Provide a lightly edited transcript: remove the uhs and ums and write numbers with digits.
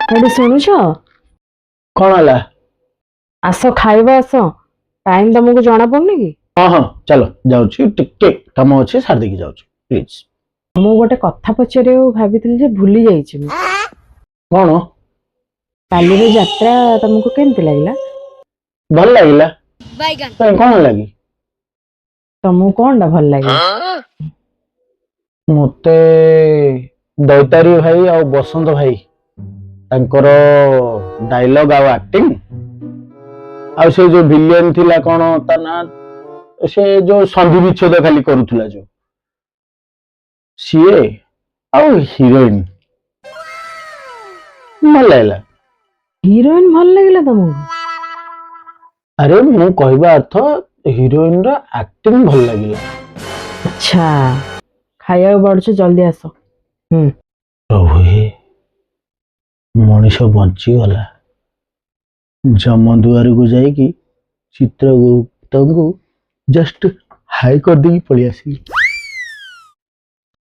ଏଠି ଶୁଣୁଛ? कौन है? ଆସ ଖାଇବା ଆସ। ଟାଇମ ତମକୁ ଜଣା ପଡୁନି କି? हाँ हाँ चलो जाऊँ टिके कम अच्छे सार देखी जाऊँ प्लीज। ମୁଁ ଗୋଟେ କଥା ପଚାରିବାକୁ ଭାବିଥିଲି ଯେ ଭୁଲି ଯାଇଛି ମୁଁ। कौन? କାଲିର ଯାତ୍ରା ତମକୁ କେମିତି ଲାଗିଲା? भल लगिला कौन लगी? ତମକୁ କଣଟା ଭଲ ଲାଗେ? मते दैतारी भाई और बसंत भाई तांकर डायलॉग आ एक्टिंग आ से जो विलेन थिला कोन ता ना से जो संधि विच्छेद खाली करूथला जो सीए आ हीरोइन भल लागला। ହିରୋଇନ ଭଲ ଲାଗିଲା ତମକୁ? अरे मु कहबा अर्थ हीरोइन रा एक्टिंग भल लागिला। ଆଚ୍ଛା ଖାଇବାକୁ ପଡୁଛି ଜଲ୍ଦି ଆସ। प्रभु हे मनीष बंची गला जमदुआर को जाइकी चित्रगुप्त को जस्ट हाई कर दी पड़ी आसी।